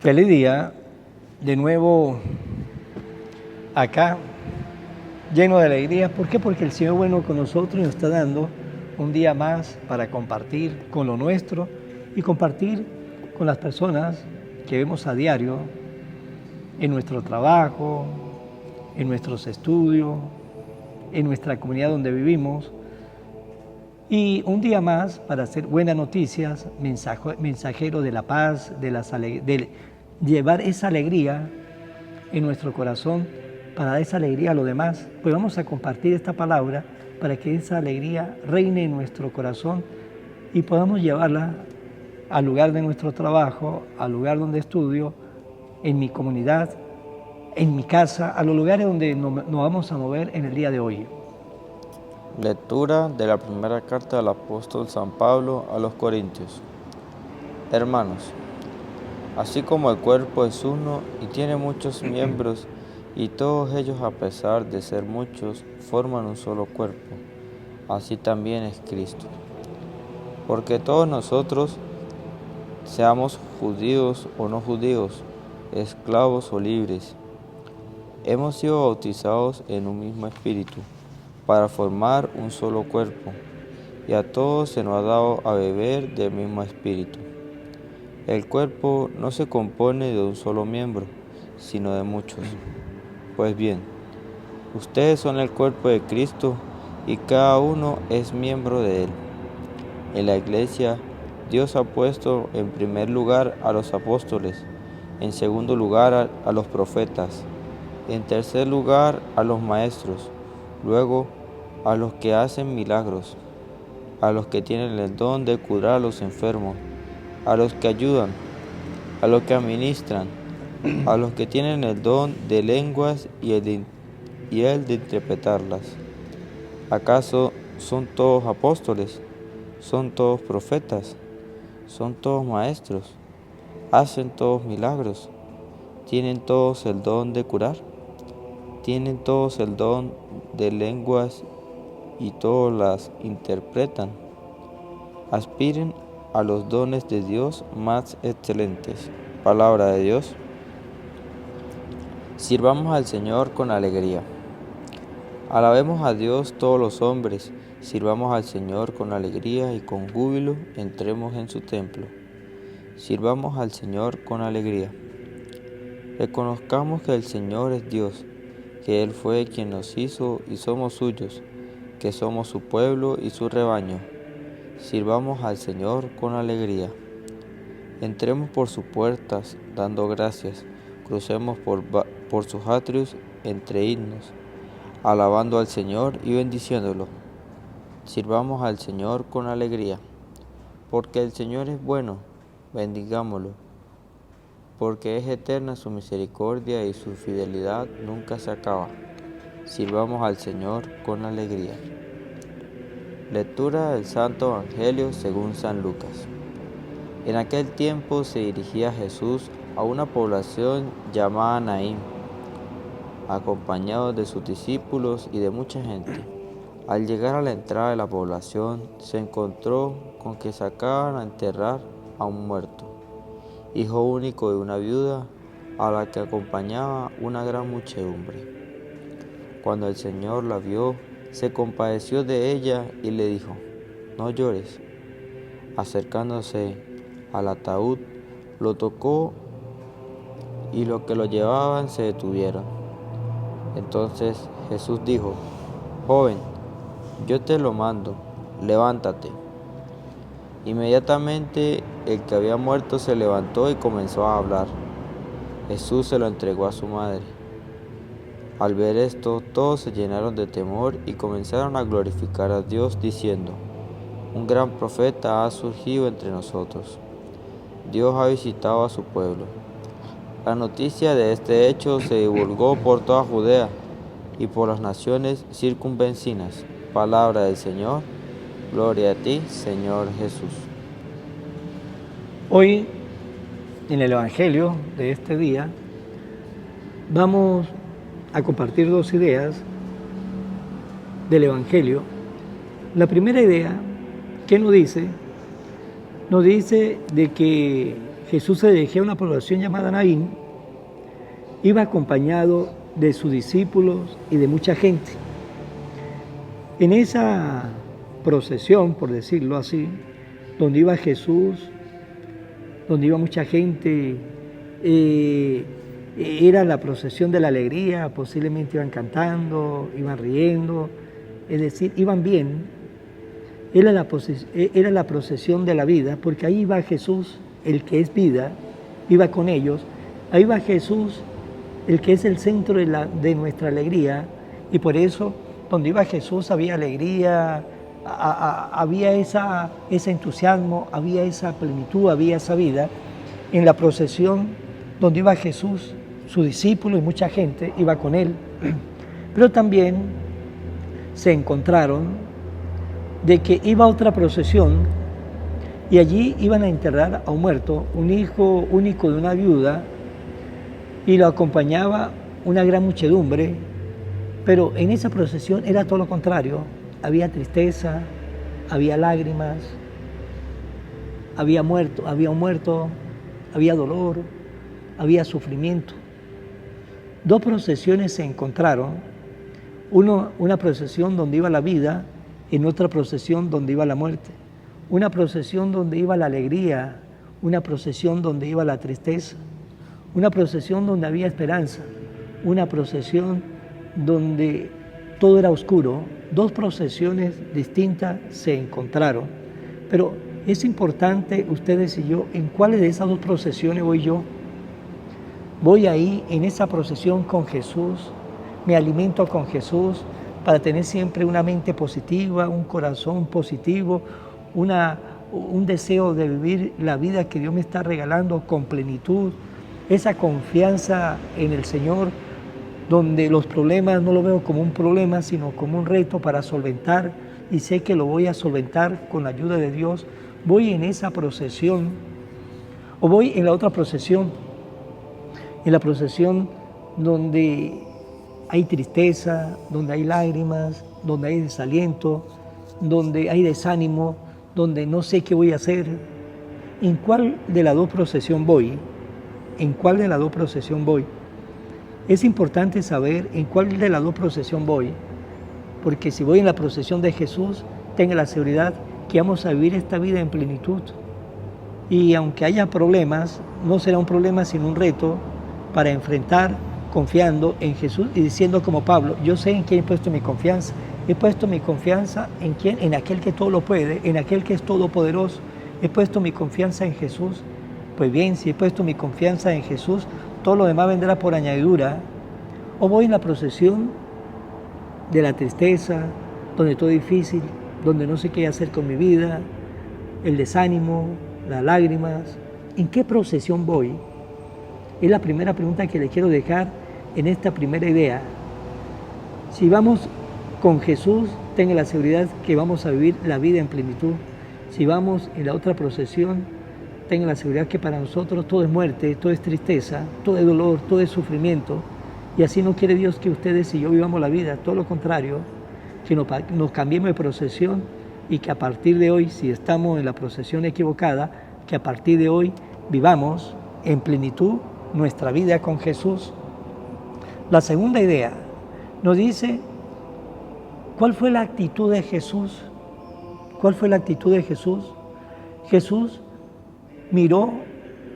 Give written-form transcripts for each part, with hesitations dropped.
Feliz día, de nuevo acá, lleno de alegría. ¿Por qué? Porque el Señor es bueno con nosotros y nos está dando un día más para compartir con lo nuestro y compartir con las personas que vemos a diario en nuestro trabajo, en nuestros estudios, en nuestra comunidad donde vivimos. Y un día más para hacer buenas noticias, mensajero de la paz, de llevar esa alegría en nuestro corazón, para dar esa alegría a los demás. Pues vamos a compartir esta palabra para que esa alegría reine en nuestro corazón y podamos llevarla al lugar de nuestro trabajo, al lugar donde estudio, en mi comunidad, en mi casa, a los lugares donde nos vamos a mover en el día de hoy. Lectura de la primera carta del apóstol San Pablo a los Corintios. Hermanos, así como el cuerpo es uno y tiene muchos miembros, y todos ellos, a pesar de ser muchos, forman un solo cuerpo, así también es Cristo. Porque todos nosotros, seamos judíos o no judíos, esclavos o libres, hemos sido bautizados en un mismo espíritu, para formar un solo cuerpo, y a todos se nos ha dado a beber del mismo espíritu. El cuerpo no se compone de un solo miembro, sino de muchos. Pues bien, ustedes son el cuerpo de Cristo y cada uno es miembro de él. En la iglesia, Dios ha puesto en primer lugar a los apóstoles, en segundo lugar a los profetas, en tercer lugar a los maestros, luego a los que hacen milagros, a los que tienen el don de curar a los enfermos, a los que ayudan, a los que administran, a los que tienen el don de lenguas y el de interpretarlas. ¿Acaso son todos apóstoles? ¿Son todos profetas? ¿Son todos maestros? ¿Hacen todos milagros? ¿Tienen todos el don de curar? ¿Tienen todos el don de lenguas y todos las interpretan? Aspiren a los dones de Dios más excelentes. Palabra de Dios. Sirvamos al Señor con alegría. Alabemos a Dios todos los hombres, sirvamos al Señor con alegría y con júbilo, entremos en su templo. Sirvamos al Señor con alegría. Reconozcamos que el Señor es Dios, que Él fue quien nos hizo y somos suyos, que somos su pueblo y su rebaño. Sirvamos al Señor con alegría. Entremos por sus puertas dando gracias, crucemos por sus atrios entre himnos, alabando al Señor y bendiciéndolo. Sirvamos al Señor con alegría, porque el Señor es bueno, bendigámoslo, porque es eterna su misericordia y su fidelidad nunca se acaba. Sirvamos al Señor con alegría. Lectura del Santo Evangelio según San Lucas. En aquel tiempo se dirigía Jesús a una población llamada Naín, acompañado de sus discípulos y de mucha gente. Al llegar a la entrada de la población, se encontró con que sacaban a enterrar a un muerto, hijo único de una viuda, a la que acompañaba una gran muchedumbre. Cuando el Señor la vio, se compadeció de ella y le dijo: «No llores». Acercándose al ataúd, lo tocó y los que lo llevaban se detuvieron. Entonces Jesús dijo: «Joven, yo te lo mando, levántate». Inmediatamente el que había muerto se levantó y comenzó a hablar. Jesús se lo entregó a su madre. Al ver esto, todos se llenaron de temor y comenzaron a glorificar a Dios diciendo: «Un gran profeta ha surgido entre nosotros. Dios ha visitado a su pueblo». La noticia de este hecho se divulgó por toda Judea y por las naciones circunvecinas. Palabra del Señor. Gloria a ti, Señor Jesús. Hoy, en el Evangelio de este día, vamos a compartir dos ideas del Evangelio. La primera idea, ¿qué nos dice? Nos dice de que Jesús se dirigía a una población llamada Naín, iba acompañado de sus discípulos y de mucha gente. En esa procesión, por decirlo así, donde iba Jesús, donde iba mucha gente, era la procesión de la alegría, posiblemente iban cantando, iban riendo, es decir, iban bien. Era la procesión de la vida, porque ahí iba Jesús, el que es vida, iba con ellos. Ahí va Jesús, el que es el centro de nuestra alegría, y por eso donde iba Jesús había alegría, había ese entusiasmo, había esa plenitud, había esa vida. En la procesión donde iba Jesús, su discípulo y mucha gente iba con él, pero también se encontraron de que iba otra procesión y allí iban a enterrar a un muerto, un hijo único de una viuda, y lo acompañaba una gran muchedumbre, pero en esa procesión era todo lo contrario. Había tristeza, había lágrimas, había un muerto, había dolor, había sufrimiento. Dos procesiones se encontraron, una procesión donde iba la vida, en otra procesión donde iba la muerte. Una procesión donde iba la alegría, una procesión donde iba la tristeza. Una procesión donde había esperanza, una procesión donde todo era oscuro. Dos procesiones distintas se encontraron. Pero es importante, ustedes y yo, ¿en cuáles de esas dos procesiones voy yo? Voy ahí en esa procesión con Jesús, me alimento con Jesús para tener siempre una mente positiva, un corazón positivo, un deseo de vivir la vida que Dios me está regalando con plenitud, esa confianza en el Señor, donde los problemas no lo veo como un problema, sino como un reto para solventar, y sé que lo voy a solventar con la ayuda de Dios. Voy en esa procesión, o voy en la otra procesión, en la procesión donde hay tristeza, donde hay lágrimas, donde hay desaliento, donde hay desánimo, donde no sé qué voy a hacer. ¿En cuál de las dos procesiones voy? ¿En cuál de las dos procesiones voy? Es importante saber en cuál de las dos procesiones voy, porque si voy en la procesión de Jesús, tenga la seguridad que vamos a vivir esta vida en plenitud. Y aunque haya problemas, no será un problema sino un reto para enfrentar confiando en Jesús y diciendo como Pablo, yo sé en quién he puesto mi confianza. He puesto mi confianza en quién, en aquel que todo lo puede, en aquel que es todopoderoso. He puesto mi confianza en Jesús. Pues bien, si he puesto mi confianza en Jesús, todo lo demás vendrá por añadidura. O voy en la procesión de la tristeza, donde todo es difícil, donde no sé qué hacer con mi vida, el desánimo, las lágrimas. ¿En qué procesión voy? Es la primera pregunta que le quiero dejar en esta primera idea. Si vamos con Jesús, tenga la seguridad que vamos a vivir la vida en plenitud. Si vamos en la otra procesión, tenga la seguridad que para nosotros todo es muerte, todo es tristeza, todo es dolor, todo es sufrimiento. Y así no quiere Dios que ustedes y yo vivamos la vida, todo lo contrario, que nos cambiemos de procesión y que a partir de hoy, si estamos en la procesión equivocada, que a partir de hoy vivamos en plenitud nuestra vida con Jesús. La segunda idea nos dice, ¿cuál fue la actitud de Jesús? ¿Cuál fue la actitud de Jesús? Jesús miró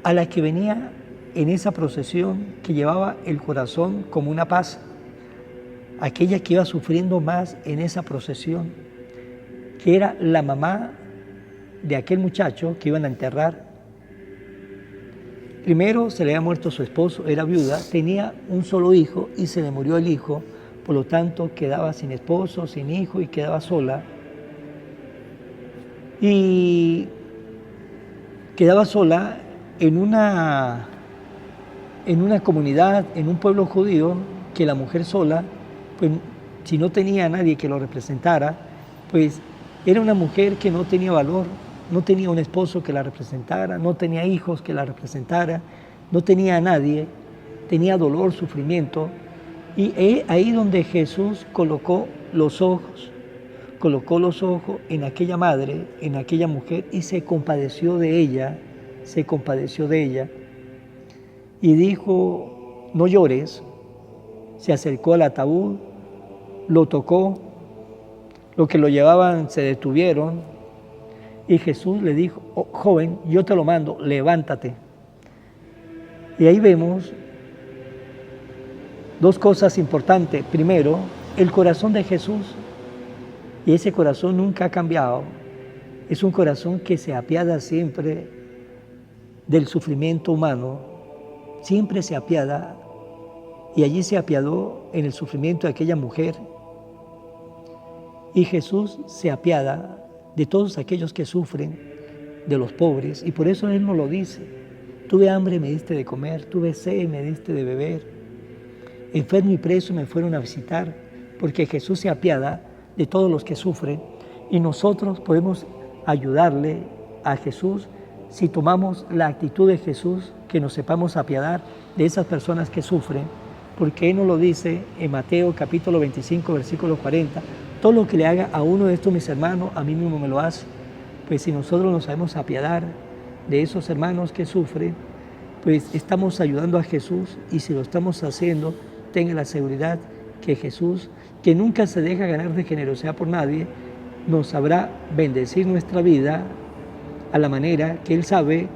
a la que venía en esa procesión, que llevaba el corazón como una paz, aquella que iba sufriendo más en esa procesión, que era la mamá de aquel muchacho que iban a enterrar. Primero se le había muerto su esposo, era viuda, tenía un solo hijo y se le murió el hijo, por lo tanto quedaba sin esposo, sin hijo y quedaba sola. Y quedaba sola en una comunidad, en un pueblo judío, que la mujer sola, pues si no tenía a nadie que lo representara, pues era una mujer que no tenía valor, no tenía un esposo que la representara, no tenía hijos que la representara, no tenía a nadie, tenía dolor, sufrimiento. Y ahí donde Jesús colocó los ojos en aquella madre, en aquella mujer, y se compadeció de ella, se compadeció de ella y dijo, no llores. Se acercó al ataúd, lo tocó, los que lo llevaban se detuvieron y Jesús le dijo, oh, joven, yo te lo mando, levántate. Y ahí vemos dos cosas importantes. Primero, el corazón de Jesús, y ese corazón nunca ha cambiado. Es un corazón que se apiada siempre del sufrimiento humano, siempre se apiada, y allí se apiadó en el sufrimiento de aquella mujer. Y Jesús se apiada de todos aquellos que sufren, de los pobres, y por eso Él nos lo dice. Tuve hambre, me diste de comer, tuve sed, me diste de beber, enfermo y preso me fueron a visitar, porque Jesús se apiada de todos los que sufren, y nosotros podemos ayudarle a Jesús si tomamos la actitud de Jesús, que nos sepamos apiadar de esas personas que sufren, porque Él nos lo dice en Mateo capítulo 25, versículo 40, todo lo que le haga a uno de estos mis hermanos, a mí mismo me lo hace. Pues si nosotros nos sabemos apiadar de esos hermanos que sufren, pues estamos ayudando a Jesús, y si lo estamos haciendo, tenga la seguridad que Jesús, que nunca se deja ganar de generosidad por nadie, nos sabrá bendecir nuestra vida a la manera que Él sabe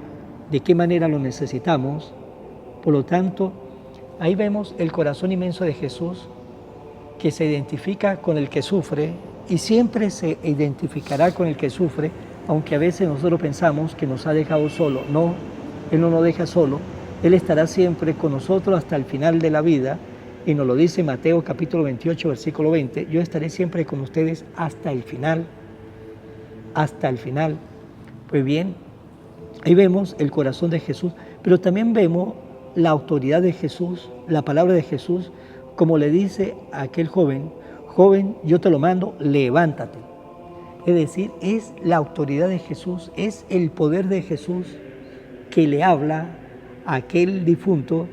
de qué manera lo necesitamos. Por lo tanto, ahí vemos el corazón inmenso de Jesús, que se identifica con el que sufre y siempre se identificará con el que sufre, aunque a veces nosotros pensamos que nos ha dejado solo. No, Él no nos deja solo, Él estará siempre con nosotros hasta el final de la vida, y nos lo dice Mateo capítulo 28, versículo 20, yo estaré siempre con ustedes hasta el final, hasta el final. Pues bien, ahí vemos el corazón de Jesús, pero también vemos la autoridad de Jesús, la palabra de Jesús, como le dice a aquel joven, joven, yo te lo mando, levántate. Es decir, es la autoridad de Jesús, es el poder de Jesús que le habla a aquel difunto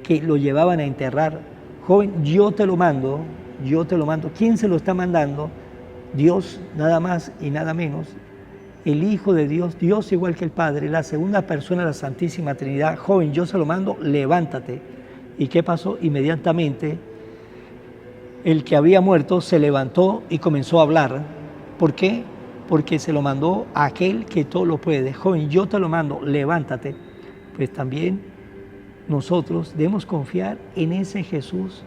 que lo llevaban a enterrar. Joven, yo te lo mando, yo te lo mando. ¿Quién se lo está mandando? Dios, nada más y nada menos. El Hijo de Dios, Dios igual que el Padre, la segunda persona de la Santísima Trinidad. Joven, yo se lo mando, levántate. ¿Y qué pasó? Inmediatamente el que había muerto se levantó y comenzó a hablar. ¿Por qué? Porque se lo mandó a aquel que todo lo puede. Joven, yo te lo mando, levántate. Pues también nosotros debemos confiar en ese Jesús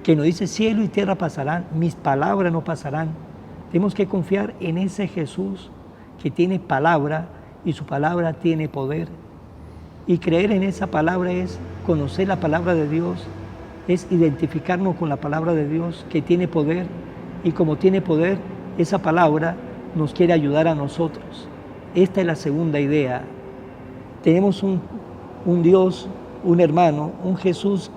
que nos dice, cielo y tierra pasarán, mis palabras no pasarán. Tenemos que confiar en ese Jesús que tiene palabra y su palabra tiene poder. Y creer en esa palabra es conocer la palabra de Dios, es identificarnos con la palabra de Dios que tiene poder, y como tiene poder, esa palabra nos quiere ayudar a nosotros. Esta es la segunda idea. Tenemos un Dios, un hermano, un Jesús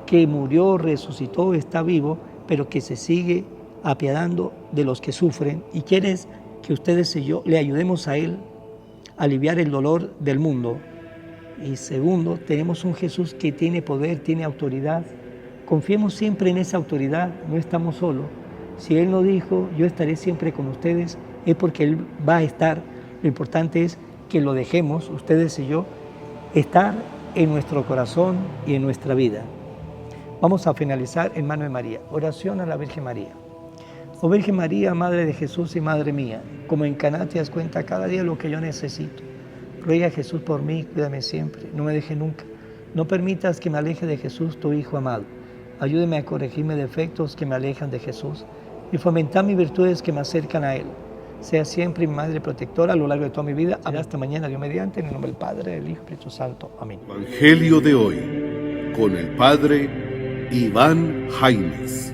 que murió, resucitó, está vivo, pero que se sigue apiadando de los que sufren, y quiere que ustedes y yo le ayudemos a Él a aliviar el dolor del mundo. Y segundo, tenemos un Jesús que tiene poder, tiene autoridad. Confiemos siempre en esa autoridad, no estamos solos. Si Él nos dijo, yo estaré siempre con ustedes, es porque Él va a estar. Lo importante es que lo dejemos, ustedes y yo, estar en nuestro corazón y en nuestra vida. Vamos a finalizar en mano de María. Oración a la Virgen María. Oh Virgen María, Madre de Jesús y Madre mía, como en Caná te das cuenta cada día lo que yo necesito. Ruega a Jesús por mí, cuídame siempre, no me deje nunca. No permitas que me aleje de Jesús, tu Hijo amado. Ayúdeme a corregirme defectos que me alejan de Jesús y fomentar mis virtudes que me acercan a Él. Sea siempre mi Madre protectora a lo largo de toda mi vida. Hasta mañana, Dios mediante, en el nombre del Padre, del Hijo y del Espíritu Santo. Amén. Evangelio de hoy, con el Padre Iván Jaimes.